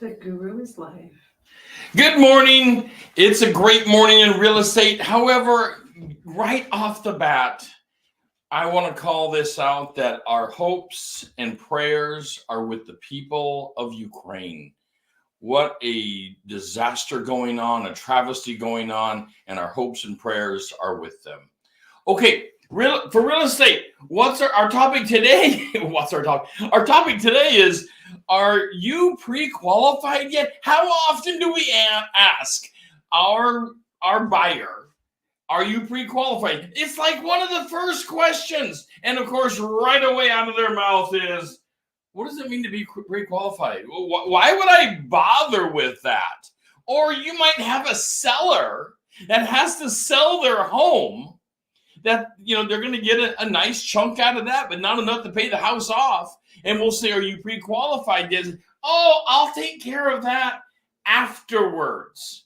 The guru is live. Good morning. It's a great morning in real estate. However, right off the bat, I want to call this out that our hopes and prayers are with the people of Ukraine. What a disaster going on, a travesty going on, and our hopes and prayers are with them. Okay, for real estate, what's our topic today? What's our topic? Our topic today is, are you pre-qualified yet? How often do we ask our buyer, are you pre-qualified? It's like one of the first questions. And of course, right away out of their mouth is, what does it mean to be pre-qualified? Why would I bother with that? Or you might have a seller that has to sell their home that, they're going to get a nice chunk out of that, but not enough to pay the house off. And we'll say, are you pre-qualified? Oh, I'll take care of that afterwards.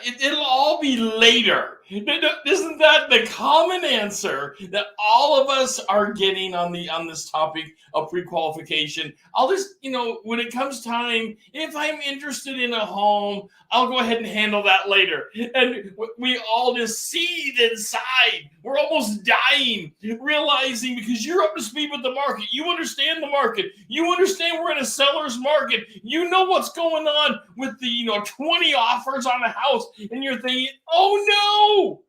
It'll all be later. Isn't that the common answer that all of us are getting on this topic of pre-qualification? I'll just, when it comes time, if I'm interested in a home, I'll go ahead and handle that later. And we all just seethe inside. We're almost dying, realizing because you're up to speed with the market. You understand the market. You understand we're in a seller's market. You know what's going on with the 20 offers on a house. And you're thinking, oh no,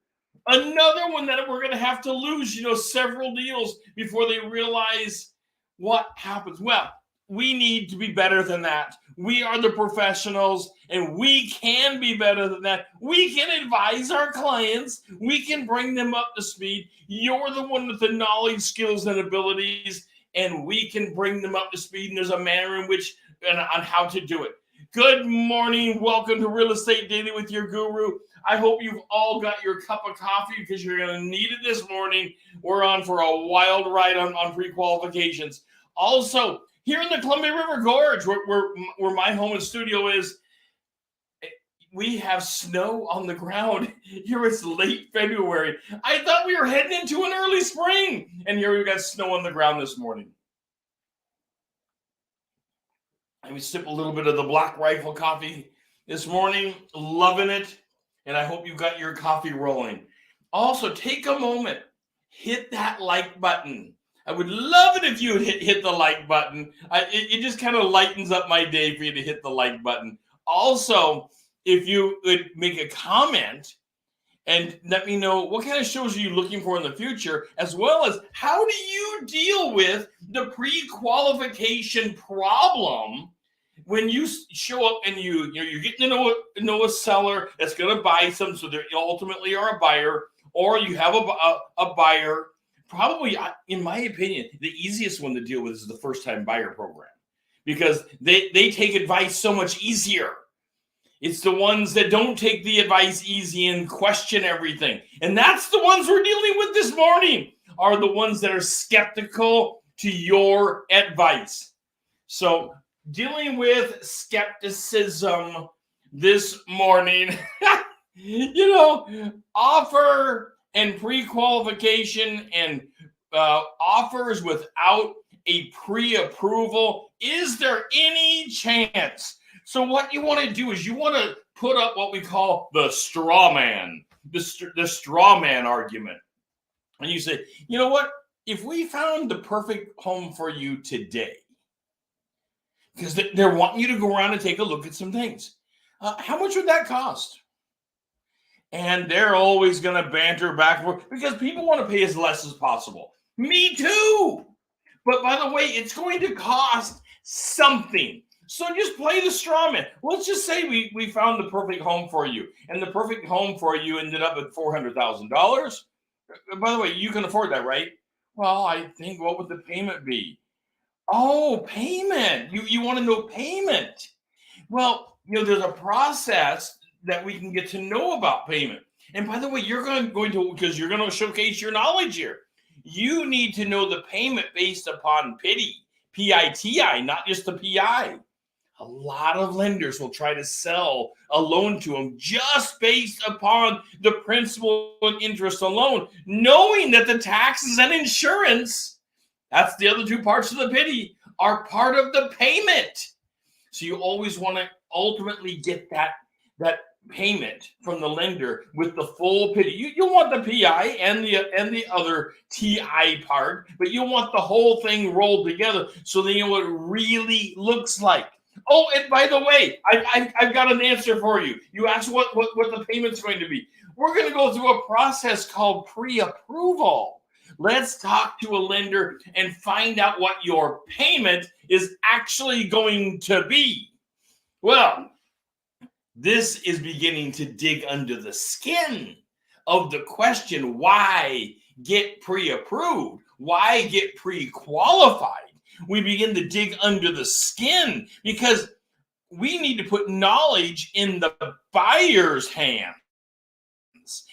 another one that we're going to have to lose, several deals before they realize what happens. Well, we need to be better than that. We are the professionals, and we can be better than that. We can advise our clients. We can bring them up to speed. You're the one with the knowledge, skills, and abilities, and we can bring them up to speed. And there's a manner in which and on how to do it. Good morning. Welcome to Real Estate Daily with your guru. I hope you've all got your cup of coffee because you're going to need it this morning. We're on for a wild ride on pre-qualifications. Also, here in the Columbia River Gorge, where my home and studio is, we have snow on the ground. Here it's late February. I thought we were heading into an early spring, and here we've got snow on the ground this morning. I sip a little bit of the Black Rifle coffee this morning, loving it, and I hope you've got your coffee rolling. Also, take a moment, hit that like button. I would love it if you would hit the like button. It just kind of lightens up my day for you to hit the like button. Also, if you would make a comment and let me know what kind of shows are you looking for in the future, as well as how do you deal with the pre-qualification problem when you show up and you're getting to know a seller that's going to buy some, so they ultimately are a buyer, or you have a buyer. Probably, in my opinion, the easiest one to deal with is the first-time buyer program because they take advice so much easier. It's the ones that don't take the advice easy and question everything. And that's the ones we're dealing with this morning, are the ones that are skeptical to your advice. So dealing with skepticism this morning, offer and pre-qualification and offers without a pre-approval. Is there any chance? So what you want to do is you want to put up what we call the straw man, the straw man argument. And you say, you know what? If we found the perfect home for you today, because they're wanting you to go around and take a look at some things, how much would that cost? And they're always going to banter back and forth because people want to pay as less as possible. Me too. But by the way, it's going to cost something. So just play the straw man. Let's just say we found the perfect home for you, and the perfect home for you ended up at $400,000. By the way, you can afford that, right? Well, I think, what would the payment be? Oh, payment. You want to know payment. Well, there's a process that we can get to know about payment. And by the way, you're going to, because you're going to showcase your knowledge here. You need to know the payment based upon PITI, P-I-T-I, not just the P-I. A lot of lenders will try to sell a loan to them just based upon the principal and interest alone, knowing that the taxes and insurance, that's the other two parts of the PITI, are part of the payment. So you always want to ultimately get that payment from the lender with the full picture. You want the PI and the other TI part, but you want the whole thing rolled together so that you know what it really looks like. Oh, and by the way, I've got an answer for you. You asked what the payment's going to be. We're going to go through a process called pre-approval. Let's talk to a lender and find out what your payment is actually going to be. Well, this is beginning to dig under the skin of the question, why get pre-approved? Why get pre-qualified? We begin to dig under the skin because we need to put knowledge in the buyer's hands.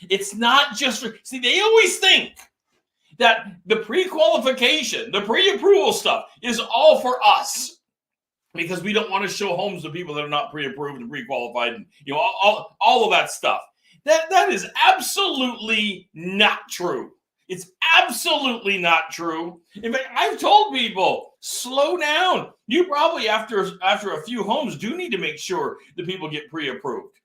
It's not just for, see, they always think that the pre-qualification, the pre-approval stuff is all for us because we don't want to show homes to people that are not pre-approved and pre-qualified and all of that stuff. That is absolutely not true. It's absolutely not true. In fact, I've told people, slow down. You probably, after a few homes, do need to make sure that people get pre-approved.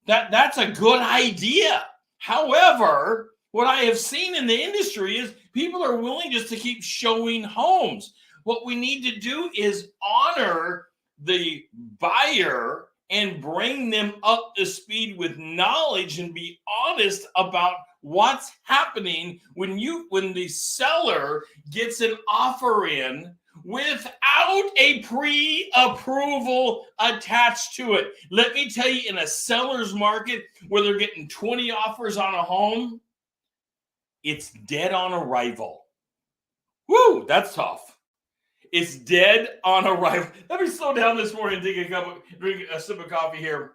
That's a good idea. However, what I have seen in the industry is people are willing just to keep showing homes. What we need to do is honor the buyer and bring them up to speed with knowledge and be honest about what's happening when the seller gets an offer in without a pre-approval attached to it. Let me tell you, in a seller's market where they're getting 20 offers on a home, it's dead on arrival. Woo, that's tough. It's dead on arrival. Let me slow down this morning and drink a sip of coffee here.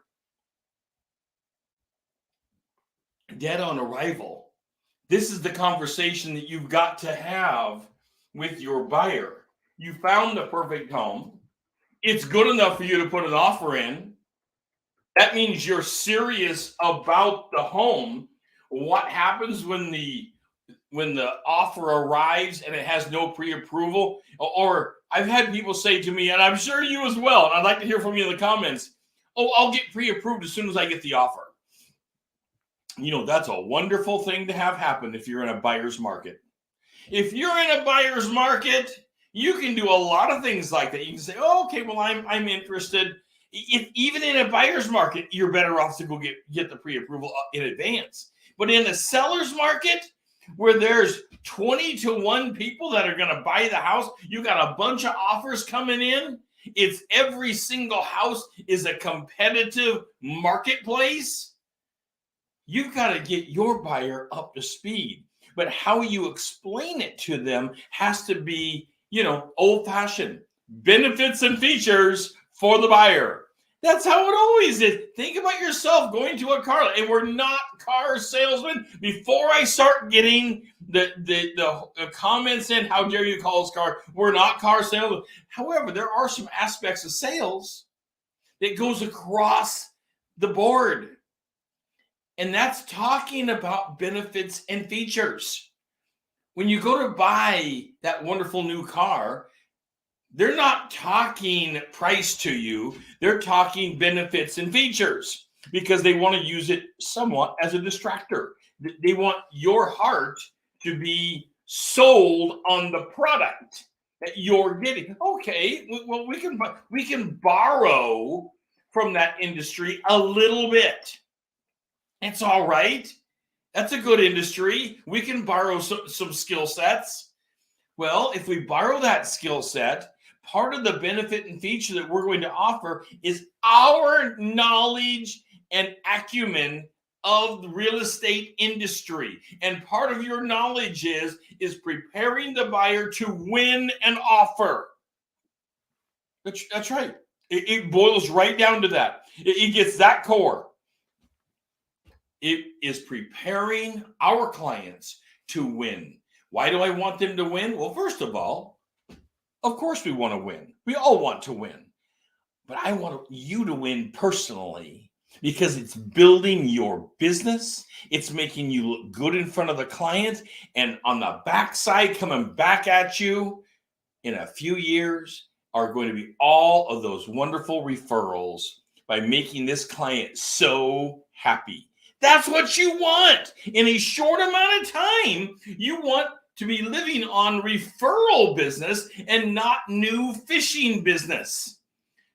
Dead on arrival. This is the conversation that you've got to have with your buyer. You found the perfect home. It's good enough for you to put an offer in. That means you're serious about the home. What happens when the offer arrives and it has no pre-approval? Or I've had people say to me, and I'm sure you as well, and I'd like to hear from you in the comments, oh, I'll get pre-approved as soon as I get the offer. That's a wonderful thing to have happen if you're in a buyer's market. If you're in a buyer's market, you can do a lot of things like that. You can say, oh, okay, well, I'm interested. Even in a buyer's market, you're better off to go get the pre-approval in advance. But in a seller's market, where there's 20-1 people that are going to buy the house, you got a bunch of offers coming in. It's every single house is a competitive marketplace. You've got to get your buyer up to speed. But how you explain it to them has to be, old-fashioned. Benefits and features for the buyer. That's how it always is. Think about yourself going to a car, and we're not car salesmen. Before I start getting the comments in, how dare you call us car? We're not car salesmen. However, there are some aspects of sales that goes across the board. And that's talking about benefits and features. When you go to buy that wonderful new car, they're not talking price to you. They're talking benefits and features because they want to use it somewhat as a distractor. They want your heart to be sold on the product that you're getting. Okay, well, we can borrow from that industry a little bit. It's all right. That's a good industry. We can borrow some skill sets. Well, if we borrow that skill set, part of the benefit and feature that we're going to offer is our knowledge and acumen of the real estate industry. And part of your knowledge is preparing the buyer to win an offer. That's right. It boils right down to that. It gets that core. It is preparing our clients to win. Why do I want them to win? Well, first of all, of course we want to win. We all want to win. But I want you to win personally because it's building your business. It's making you look good in front of the client. And on the backside, coming back at you in a few years, are going to be all of those wonderful referrals by making this client so happy. That's what you want. In a short amount of time, you want to be living on referral business and not new fishing business.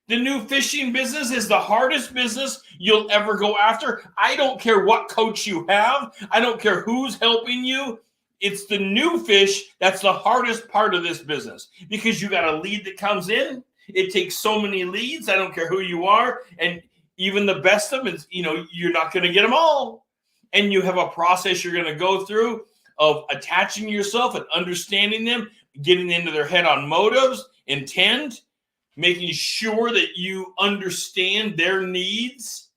The new fishing business is the hardest business you'll ever go after. I don't care what coach you have. I don't care who's helping you. It's the new fish that's the hardest part of this business, because you got a lead that comes in. It takes so many leads. I don't care who you are. And even the best of them, you're not going to get them all. And you have a process you're going to go through of attaching yourself and understanding them, getting into their head on motives, intent, making sure that you understand their needs,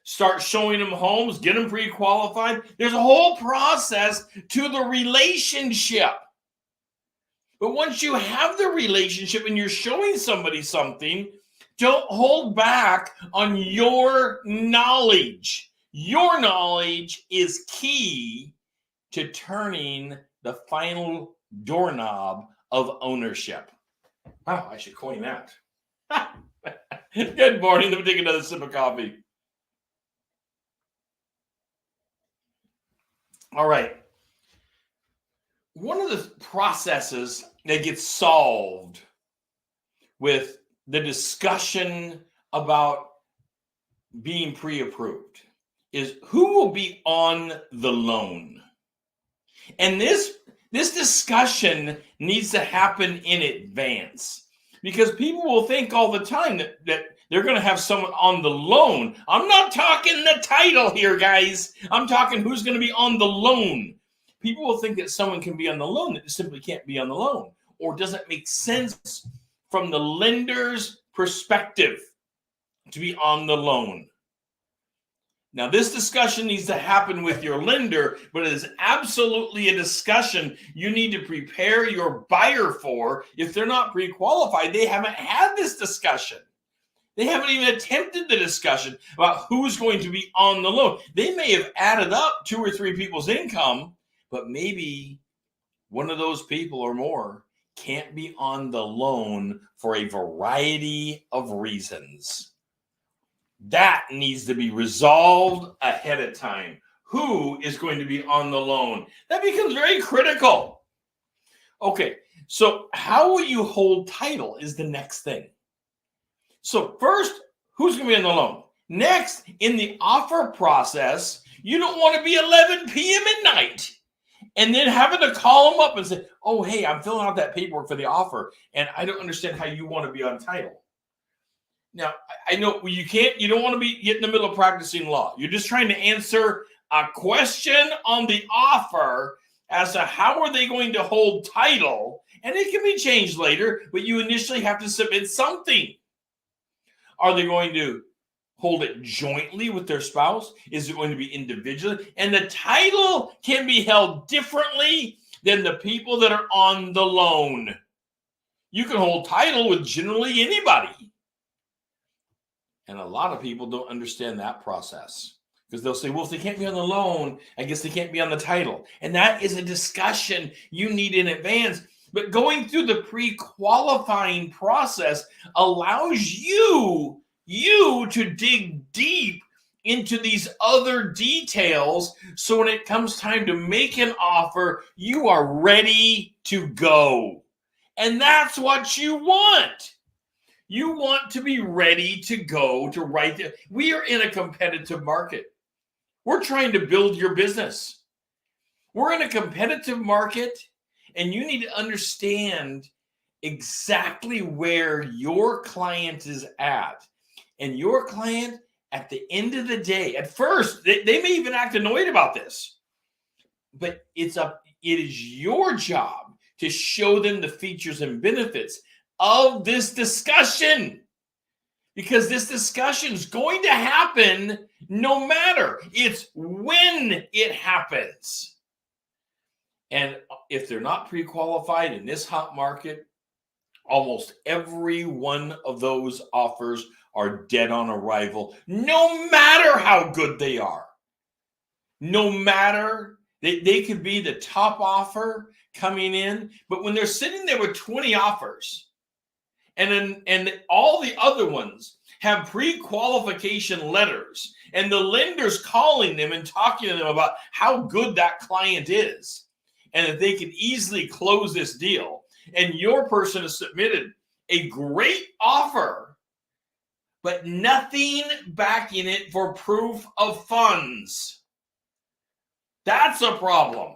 start showing them homes, get them pre-qualified. There's a whole process to the relationship. But once you have the relationship and you're showing somebody something, don't hold back on your knowledge. Your knowledge is key to turning the final doorknob of ownership. Wow, I should coin that. Good morning. Let me take another sip of coffee. All right. One of the processes that gets solved with the discussion about being pre-approved is who will be on the loan. And this discussion needs to happen in advance, because people will think all the time that they're going to have someone on the loan. I'm not talking the title here, guys. I'm talking who's going to be on the loan. People will think that someone can be on the loan that simply can't be on the loan, or doesn't make sense from the lender's perspective to be on the loan. Now, this discussion needs to happen with your lender, but it is absolutely a discussion you need to prepare your buyer for. If they're not pre-qualified, they haven't had this discussion. They haven't even attempted the discussion about who's going to be on the loan. They may have added up 2 or 3 people's income, but maybe one of those people or more can't be on the loan for a variety of reasons. That needs to be resolved ahead of time. Who is going to be on the loan? That becomes very critical. Okay, so how will you hold title is the next thing. So first, who's going to be on the loan? Next, in the offer process, you don't want to be 11 p.m. at night and then having to call them up and say, oh, hey, I'm filling out that paperwork for the offer, and I don't understand how you want to be on title. Now, I know you don't want to get in the middle of practicing law. You're just trying to answer a question on the offer as to how are they going to hold title, and it can be changed later, but you initially have to submit something. Are they going to hold it jointly with their spouse? Is it going to be individually? And the title can be held differently than the people that are on the loan. You can hold title with generally anybody. And a lot of people don't understand that process, because they'll say, well, if they can't be on the loan, I guess they can't be on the title. And that is a discussion you need in advance. But going through the pre-qualifying process allows you to dig deep into these other details, so when it comes time to make an offer, you are ready to go. And that's what you want. You want to be ready to go to right there. We are in a competitive market. We're trying to build your business. We're in a competitive market, and you need to understand exactly where your client is at. And your client, at the end of the day, at first, they may even act annoyed about this, but it is your job to show them the features and benefits of this discussion, because this discussion is going to happen no matter. It's when it happens. And if they're not pre-qualified in this hot market, almost every one of those offers are dead on arrival, no matter how good they are. No matter, they could be the top offer coming in, but when they're sitting there with 20 offers, and all the other ones have pre-qualification letters, and the lender's calling them and talking to them about how good that client is and that they can easily close this deal. And your person has submitted a great offer, but nothing backing it for proof of funds. That's a problem.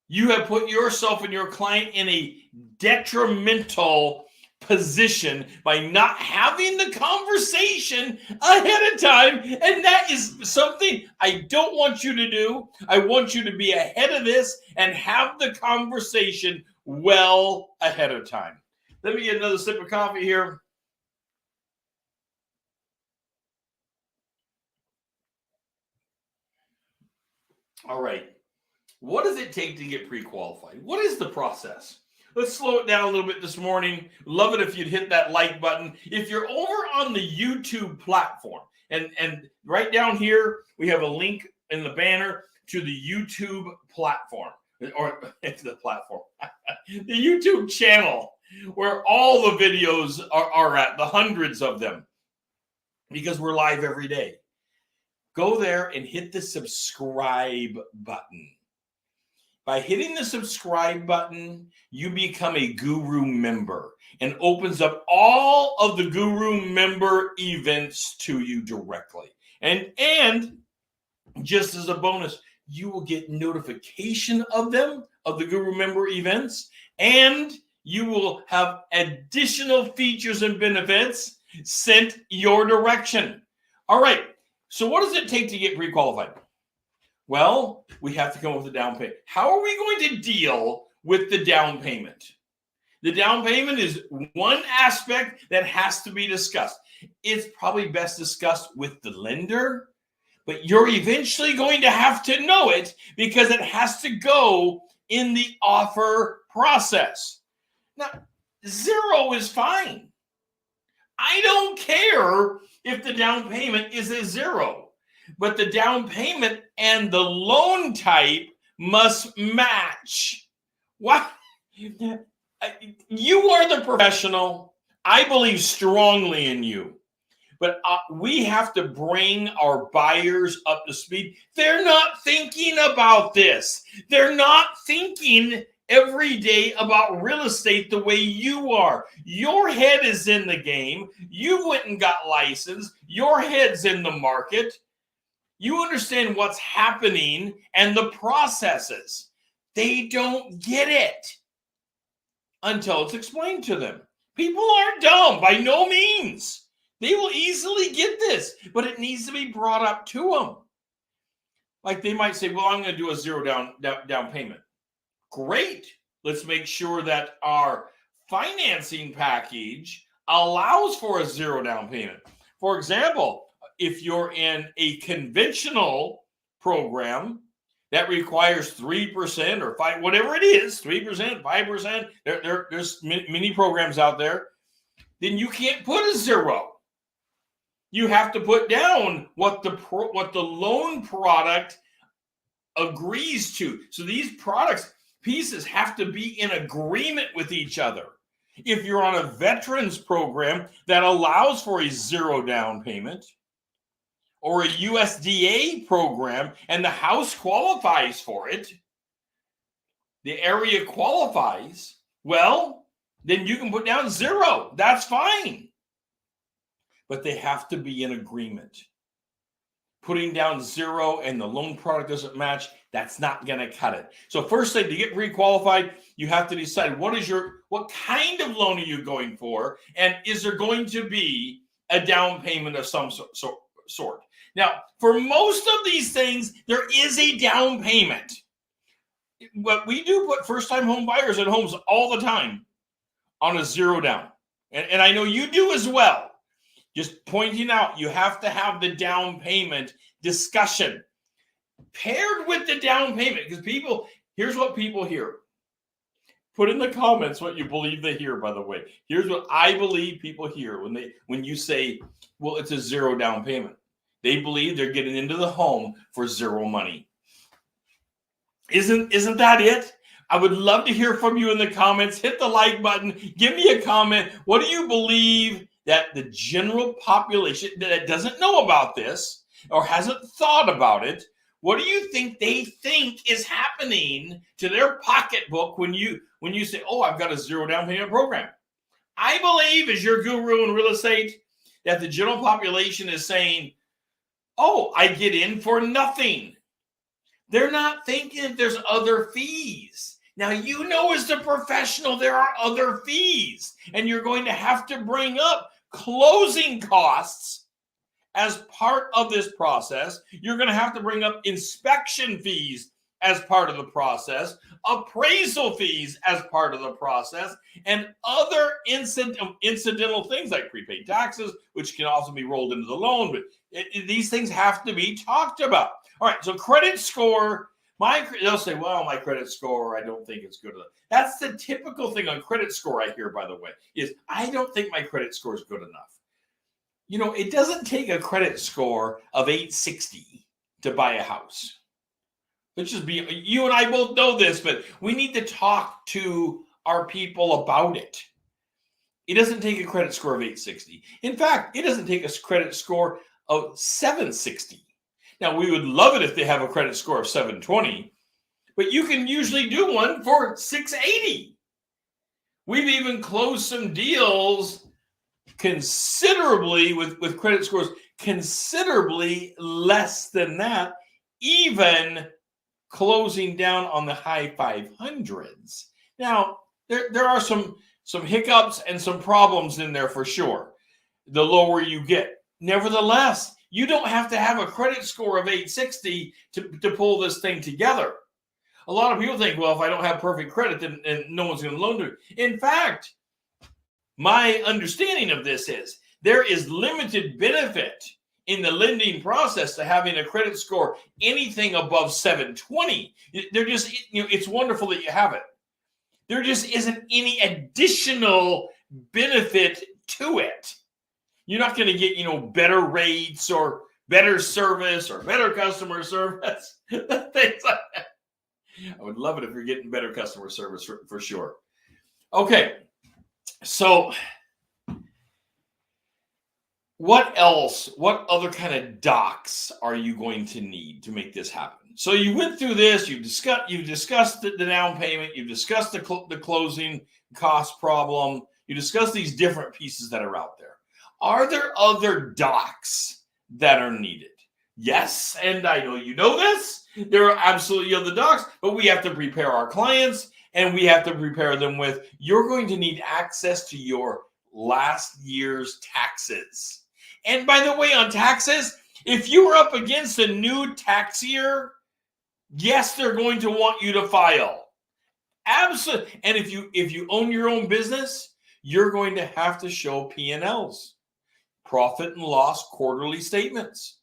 You have put yourself and your client in a detrimental position by not having the conversation ahead of time. And that is something I don't want you to do. I want you to be ahead of this and have the conversation well ahead of time. Let me get another sip of coffee here. All right. What does it take to get pre-qualified? What is the process? Let's slow it down a little bit this morning. Love it if you'd hit that like button. If you're over on the YouTube platform, and right down here, we have a link in the banner to the YouTube platform, or it's the platform, the YouTube channel, where all the videos are at, the hundreds of them, because we're live every day. Go there and hit the subscribe button. By hitting the subscribe button, you become a Guru member and opens up all of the Guru member events to you directly. And just as a bonus, you will get notification of them, of the Guru member events, and you will have additional features and benefits sent your direction. All right, so what does it take to get pre-qualified? Well, we have to come up with a down payment. How are we going to deal with the down payment? The down payment is one aspect that has to be discussed. It's probably best discussed with the lender, but you're eventually going to have to know it because it has to go in the offer process. Now, 0 is fine. I don't care if the down payment is a 0. But the down payment and the loan type must match. What? You are the professional. I believe strongly in you. But we have to bring our buyers up to speed. They're not thinking about this. They're not thinking every day about real estate the way you are. Your head is in the game. You went and got licensed. Your head's in the market. You understand what's happening and the processes. They don't get it until it's explained to them. People aren't dumb, by no means. They will easily get this, but it needs to be brought up to them. Like they might say, well, I'm going to do a 0 down payment. Great. Let's make sure that our financing package allows for a 0 down payment. For example, if you're in a conventional program that requires 3% or 5%, whatever it is, 3%, 5%, there's many programs out there, then you can't put a 0. You have to put down what the loan product agrees to. So these pieces have to be in agreement with each other. If you're on a veterans program that allows for a 0 down payment, or a USDA program, and the house qualifies for it, the area qualifies, well, then you can put down 0. That's fine. But they have to be in agreement. Putting down 0 and the loan product doesn't match, that's not going to cut it. So first thing, to get pre-qualified, you have to decide what kind of loan are you going for, and is there going to be a down payment of some sort. Now, for most of these things, there is a down payment. But we do put first-time home buyers in homes all the time on a 0 down. And I know you do as well. Just pointing out, you have to have the down payment discussion paired with the down payment. Because here's what people hear. Put in the comments what you believe they hear, by the way. Here's what I believe people hear when you say, well, it's a 0 down payment. They believe they're getting into the home for 0 money. Isn't that it? I would love to hear from you in the comments. Hit the like button. Give me a comment. What do you believe that the general population that doesn't know about this or hasn't thought about it, what do you think they think is happening to their pocketbook when you say, oh, I've got a zero down payment program? I believe, as your guru in real estate, that the general population is saying, oh, I get in for nothing. They're not thinking that there's other fees. Now, you know, as the professional, there are other fees, and you're going to have to bring up closing costs as part of this process. You're going to have to bring up inspection fees as part of the process, appraisal fees as part of the process, and other incidental things like prepaid taxes, which can also be rolled into the loan. But these things have to be talked about. All right, so credit score. They'll say, well, my credit score, I don't think it's good enough. That's the typical thing on credit score I hear, by the way, is I don't think my credit score is good enough. You know, it doesn't take a credit score of 860 to buy a house. Let's just be, you and I both know this, but we need to talk to our people about it. It doesn't take a credit score of 860. In fact, it doesn't take a credit score of 760. Now, we would love it if they have a credit score of 720, but you can usually do one for 680. We've even closed some deals considerably with credit scores considerably less than that, even closing down on the high 500s. Now, there are some hiccups and some problems in there for sure, the lower you get. Nevertheless, you don't have to have a credit score of 860 to pull this thing together. A lot of people think, well, if I don't have perfect credit, then no one's going to loan to me. In fact, my understanding of this is there is limited benefit in the lending process to having a credit score anything above 720. There just, it's wonderful that you have it. There just isn't any additional benefit to it. You're not going to get, better rates or better service or better customer service, things like that. I would love it if you're getting better customer service for sure. Okay, so what else? What other kind of docs are you going to need to make this happen? So you went through this. You've discussed the down payment. You've discussed the closing cost problem. You discussed these different pieces that are out there. Are there other docs that are needed? Yes, and I know you know this. There are absolutely other docs, but we have to prepare our clients, and we have to prepare them with, you're going to need access to your last year's taxes. And by the way, on taxes, if you are up against a new tax year, yes, they're going to want you to file. Absolutely. And if you own your own business, you're going to have to show P&Ls, profit and loss quarterly statements.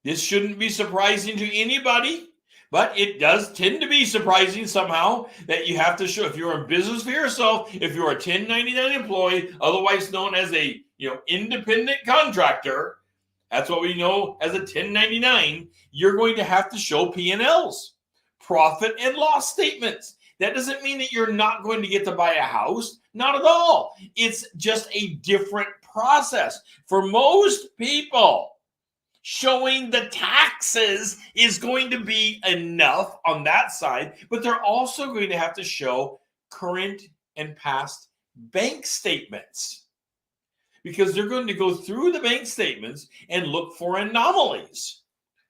This shouldn't be surprising to anybody, but it does tend to be surprising somehow that you have to show, if you're in business for yourself, if you're a 1099 employee, otherwise known as a independent contractor, that's what we know as a 1099, you're going to have to show P&Ls, profit and loss statements. That doesn't mean that you're not going to get to buy a house. Not at all. It's just a different process. For most people, showing the taxes is going to be enough on that side, but they're also going to have to show current and past bank statements, because they're going to go through the bank statements and look for anomalies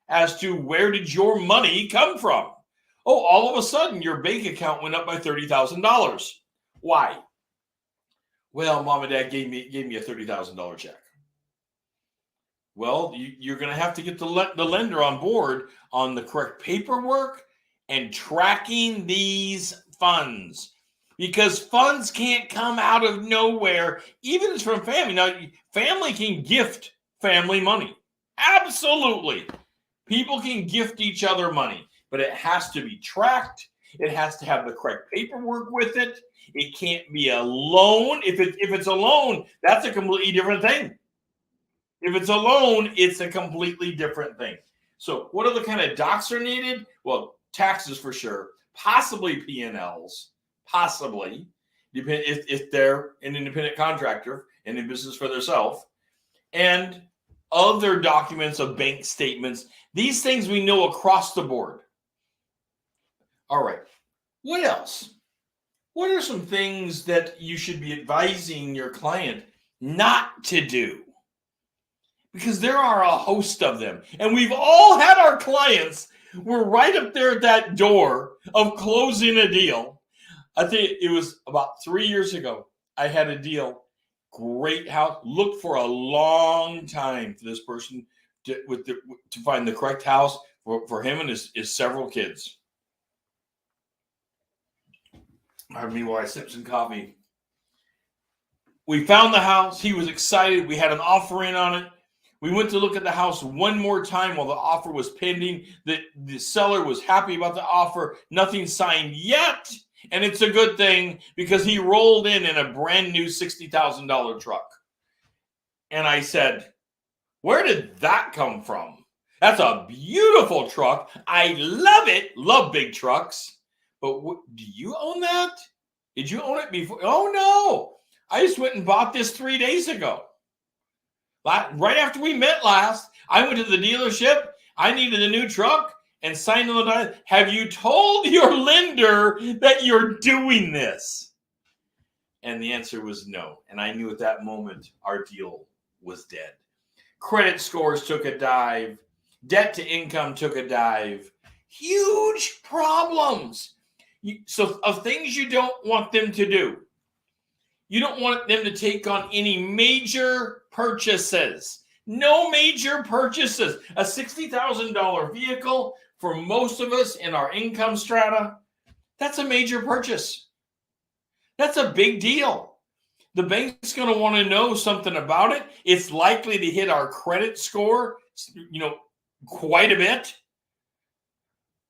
as to where did your money come from. Oh, all of a sudden your bank account went up by $30,000. Why? Well, mom and dad gave me a $30,000 check. Well, you're going to have to get the lender on board on the correct paperwork and tracking these funds, because funds can't come out of nowhere, even if it's from family. Now, family can gift family money. Absolutely. People can gift each other money, but it has to be tracked. It has to have the correct paperwork with it. It can't be a loan. If it's a loan, that's a completely different thing. If it's a loan, it's a completely different thing. So what other kind of docs are needed? Well, taxes for sure, possibly P&Ls, possibly, if they're an independent contractor and in business for themselves, and other documents of bank statements. These things we know across the board. All right. What else? What are some things that you should be advising your client not to do? Because there are a host of them. And we've all had our clients. We're right up there at that door of closing a deal. I think it was about 3 years ago. I had a deal. Great house. Looked for a long time for this person to find the correct house for him and his several kids. Pardon me while I sip some coffee. We found the house. He was excited. We had an offer in on it. We went to look at the house one more time while the offer was pending. The seller was happy about the offer. Nothing signed yet. And it's a good thing because he rolled in a brand new $60,000 truck. And I said, where did that come from? That's a beautiful truck. I love it. Love big trucks. But do you own that? Did you own it before? Oh, no. I just went and bought this 3 days ago. Right after we met last, I went to the dealership. I needed a new truck and signed on the document. Have you told your lender that you're doing this? And the answer was no. And I knew at that moment our deal was dead. Credit scores took a dive. Debt to income took a dive. Huge problems. So of things you don't want them to do. You don't want them to take on any major purchases. No major purchases. A $60,000 vehicle for most of us in our income strata, that's a major purchase. That's a big deal. The bank's going to want to know something about it. It's likely to hit our credit score, quite a bit.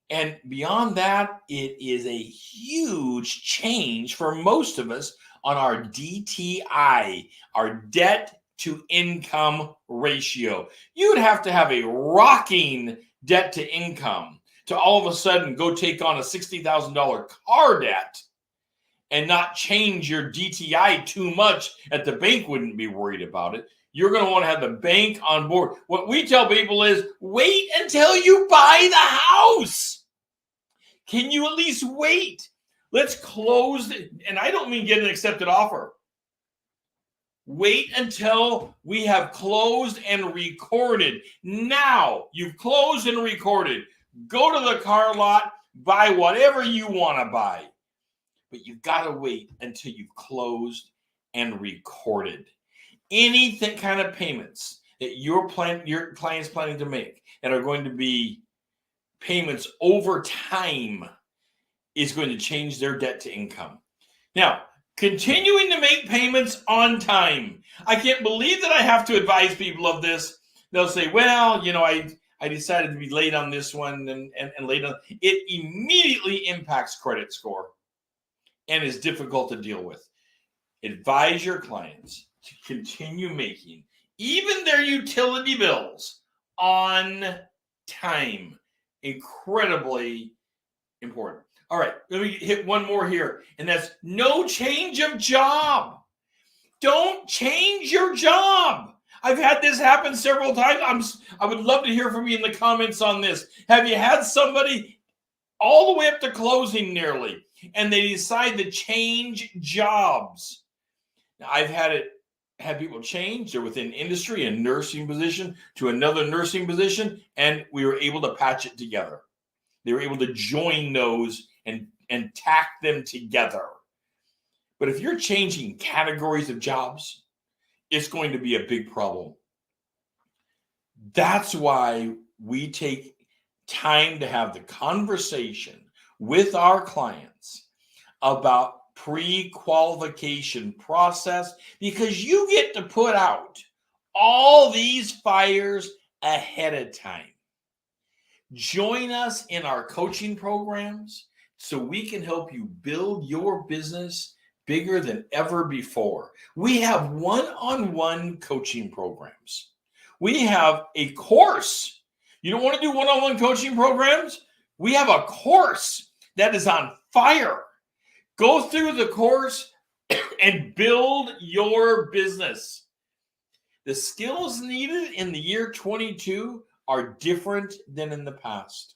And beyond that, it is a huge change for most of us on our DTI, our debt to income ratio. You would have to have a rocking debt to income to all of a sudden go take on a $60,000 car debt and not change your DTI too much that the bank wouldn't be worried about it. You're going to want to have the bank on board. What we tell people is wait until you buy the house. Can you at least wait? Let's close it. And I don't mean get an accepted offer. Wait until we have closed and recorded. Now you've closed and recorded. Go to the car lot, buy whatever you want to buy. But you've got to wait until you've closed and recorded. Anything kind of payments that your client's planning to make and are going to be payments over time is going to change their debt to income. Now, continuing to make payments on time. I can't believe that I have to advise people of this. They'll say, well, I decided to be late on this one and late on. It immediately impacts credit score and is difficult to deal with. Advise your clients to continue making even their utility bills on time. Incredibly important. All right, let me hit one more here, and that's no change of job. Don't change your job. I've had this happen several times. I would love to hear from you in the comments on this. Have you had somebody all the way up to closing nearly, and they decide to change jobs? Now, I've had people change. They're within industry, a nursing position to another nursing position, and we were able to patch it together. They were able to join those and tack them together. But if you're changing categories of jobs, it's going to be a big problem. That's why we take time to have the conversation with our clients about pre-qualification process, because you get to put out all these fires ahead of time. Join us in our coaching programs so we can help you build your business bigger than ever before. We have one-on-one coaching programs. We have a course. You don't want to do one-on-one coaching programs? We have a course that is on fire. Go through the course and build your business. The skills needed in the year 22 are different than in the past.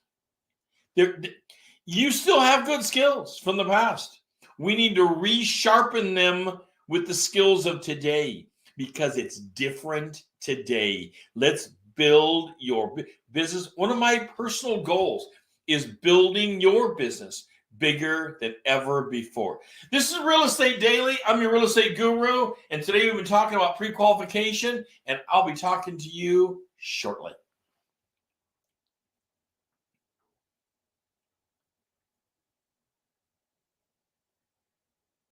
You still have good skills from the past. We need to resharpen them with the skills of today because it's different today. Let's build your business. One of my personal goals is building your business bigger than ever before. This is Real Estate Daily. I'm your real estate guru, and today we've been talking about pre-qualification, and I'll be talking to you shortly.